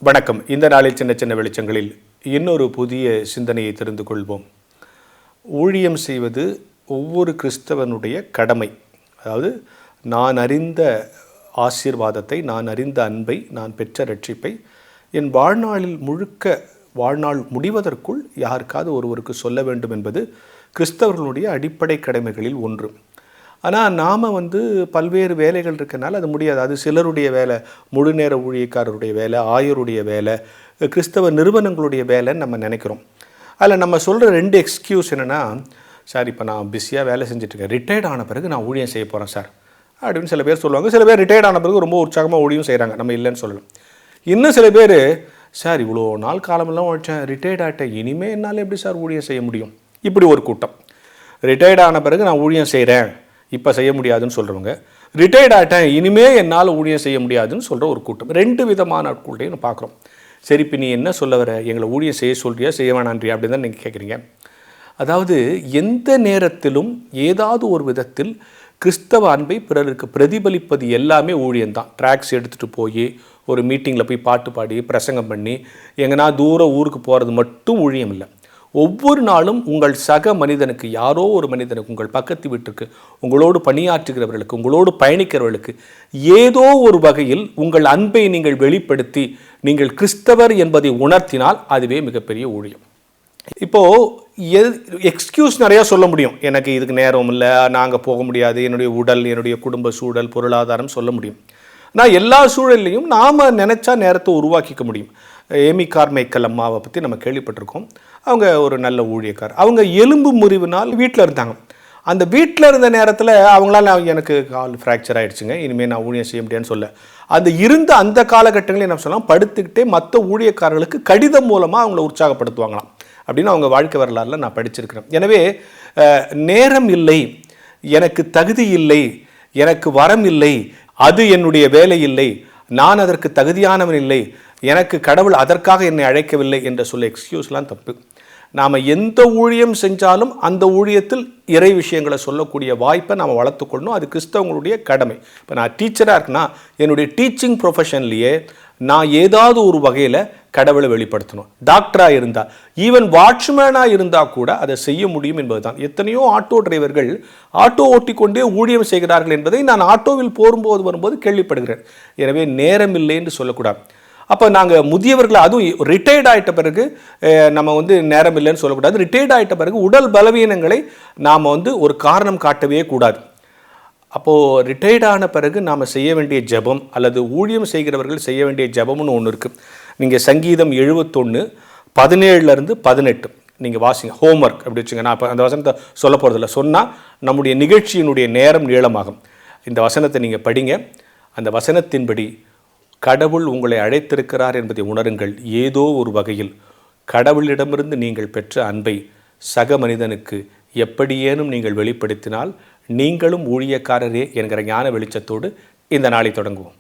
வணக்கம். இந்த நாளில் சின்ன சின்ன வெளிச்சங்களில் இன்னொரு புதிய சிந்தனையை தெரிந்து கொள்வோம். ஊழியம் செய்வது ஒவ்வொரு கிறிஸ்தவனுடைய கடமை. அதாவது நான் அறிந்த ஆசீர்வாதத்தை, நான் அறிந்த அன்பை, நான் பெற்ற ரட்சிப்பை என் வாழ்நாளில் வாழ்நாள் முடிவதற்குள் யாருக்காவது ஒருவருக்கு சொல்ல வேண்டும் என்பது கிறிஸ்தவர்களுடைய அடிப்படை கடமைகளில் ஒன்று. ஆனால் நாம் பல்வேறு வேலைகள் இருக்கனால அது முடியாது. அது சிலருடைய வேலை, முழு நேர ஊழியக்காரருடைய வேலை, ஆயருடைய வேலை, கிறிஸ்தவ நிறுவனங்களுடைய வேலைன்னு நம்ம நினைக்கிறோம். அதில் நம்ம சொல்கிற 2 எக்ஸ்கியூஸ் என்னென்னா, சார் இப்போ நான் பிஸியாக வேலை செஞ்சுட்ருக்கேன், ரிட்டையர்ட் ஆன பிறகு நான் ஊழியம் செய்ய போகிறேன் சார் அப்படின்னு சில பேர் சொல்லுவாங்க. சில பேர் ரிட்டையர்ட் ஆன பிறகு ரொம்ப உற்சாகமாக ஊழியம் செய்கிறாங்க, நம்ம இல்லைன்னு சொல்லலாம். இன்னும் சில பேர், சார் இவ்வளோ நாள் காலமெல்லாம் உழைச்சேன், ரிட்டையர்ட் ஆகிட்டேன், இனிமேல் என்னால் எப்படி சார் ஊழியம் செய்ய முடியும்? இப்படி ஒரு கூட்டம். ரிட்டையர்ட் ஆன பிறகு நான் ஊழியம் செய்கிறேன், இப்போ செய்ய முடியாதுன்னு சொல்கிறவங்க. ரிட்டையர்ட் ஆகிட்டேன், இனிமேல் என்னால் ஊழியம் செய்ய முடியாதுன்னு சொல்கிற ஒரு கூட்டம். 2 விதமான ஆட்கள்டையும் பார்க்குறோம். சரி, இப்போ நீ என்ன சொல்ல வர? எங்களை ஊழியம் செய்ய சொல்கிறியா, செய்ய வேணான்றியா அப்படின்னு தான் நீங்கள் கேட்குறீங்க. அதாவது எந்த நேரத்திலும் ஏதாவது ஒரு விதத்தில் கிறிஸ்தவ அன்பை பிறருக்கு பிரதிபலிப்பது எல்லாமே ஊழியம்தான். ட்ராக்ஸ் எடுத்துகிட்டு போய் ஒரு மீட்டிங்கில் போய் பாட்டு பாடி பிரசங்கம் பண்ணி எங்கன்னா தூர ஊருக்கு போகிறது மட்டும் ஊழியம் இல்லை. ஒவ்வொரு நாளும் உங்கள் சக மனிதனுக்கு, யாரோ ஒரு மனிதனுக்கு, உங்கள் பக்கத்து வீட்டுக்கு, உங்களோடு பணியாற்றுகிறவர்களுக்கு, உங்களோடு பயணிக்கிறவர்களுக்கு ஏதோ ஒரு வகையில் உங்கள் அன்பை நீங்கள் வெளிப்படுத்தி நீங்கள் கிறிஸ்தவர் என்பதை உணர்த்தினால் அதுவே மிகப்பெரிய ஊழியம். இப்போது எக்ஸ்கியூஸ் நிறையா சொல்ல முடியும். எனக்கு இதுக்கு நேரம் இல்லை, நாங்கள் போக முடியாது, என்னுடைய உடல், என்னுடைய குடும்ப சூழல், பொருளாதாரம் சொல்ல முடியும். நான் எல்லா சூழல்லையும் நாம் நினச்சா நேரத்தை உருவாக்கிக்க முடியும். ஏமி கார்மைக்கல் அம்மாவை பற்றி நம்ம கேள்விப்பட்டிருக்கோம். அவங்க ஒரு நல்ல ஊழியக்கார். அவங்க எலும்பு முறிவினால் வீட்டில் இருந்தாங்க. அந்த வீட்டில் இருந்த நேரத்தில் அவங்களால எனக்கு கால் ஃப்ராக்சர் ஆகிடுச்சுங்க, இனிமேல் நான் ஊழியம் செய்ய முடியாதுன்னு சொல்ல, அந்த இருந்த அந்த காலகட்டங்களில் என்ன சொல்லலாம், படுத்துக்கிட்டே மற்ற ஊழியக்காரர்களுக்கு கடிதம் மூலமாக அவங்கள உற்சாகப்படுத்துவாங்களாம் அப்படின்னு அவங்க வாழ்க்கை வரலாறுல நான் படிச்சிருக்கிறேன். எனவே நேரம் இல்லை, எனக்கு தகுதி இல்லை, எனக்கு வரம் இல்லை, அது என்னுடைய வேலை இல்லை, நான் அதற்கு தகுதியானவன் இல்லை, எனக்கு கடவுள் அதற்காக என்னை அழைக்கவில்லை என்ற சொல்ல எக்ஸ்கியூஸ்லாம் தப்பு. நாம் எந்த ஊழியம் செஞ்சாலும் அந்த ஊழியத்தில் இறை விஷயங்களை சொல்லக்கூடிய வாய்ப்பை நாம் வளர்த்துக்கொள்ளணும். அது கிறிஸ்தவங்களுடைய கடமை. இப்போ நான் டீச்சராக இருக்குன்னா என்னுடைய டீச்சிங் ப்ரொஃபஷன்லேயே நான் ஏதாவது ஒரு வகையில் கடவுளை வெளிப்படுத்தணும். டாக்டராக இருந்தால், ஈவன் வாட்ச்மேனாக இருந்தால் கூட அதை செய்ய முடியும் என்பது தான். எத்தனையோ ஆட்டோ டிரைவர்கள் ஆட்டோ ஓட்டிக்கொண்டே ஊழியம் செய்கிறார்கள் என்பதை நான் ஆட்டோவில் வரும்போது கேள்விப்படுகிறேன். எனவே நேரம் இல்லை என்று சொல்லக்கூடாது. அப்போ நாங்கள் முதியவர்களை, அதுவும் ரிட்டையர்ட் ஆகிட்ட பிறகு நம்ம நேரம் இல்லைன்னு சொல்லக்கூடாது. ரிட்டையர்ட் ஆகிட்ட பிறகு உடல் பலவீனங்களை நாம் ஒரு காரணம் காட்டவே கூடாது. அப்போது ரிட்டையர்ட் ஆன பிறகு நாம் செய்ய வேண்டிய ஜெபம், அல்லது ஊழியம் செய்கிறவர்கள் செய்ய வேண்டிய ஜெபம்னு ஒன்று இருக்குது. நீங்கள் சங்கீதம் 71:17-18 நீங்கள் வாசிங்க, ஹோம்ஒர்க் அப்படி வச்சுங்க. நான் இப்போ அந்த வசனத்தை சொல்ல போகிறதில்ல, சொன்னால் நம்முடைய நிகழ்ச்சியினுடைய நேரம் நீளமாகும். இந்த வசனத்தை நீங்கள் படிங்க. அந்த வசனத்தின்படி கடவுள் உங்களை அழைத்திருக்கிறார் என்பதை உணருங்கள். ஏதோ ஒரு வகையில் கடவுளிடமிருந்து நீங்கள் பெற்ற அன்பை சக மனிதனுக்கு எப்படியேனும் நீங்கள் வெளிப்படுத்தினால் நீங்களும் ஊழியக்காரரே என்கிற ஞான வெளிச்சத்தோடு இந்த நாளை தொடங்குவோம்.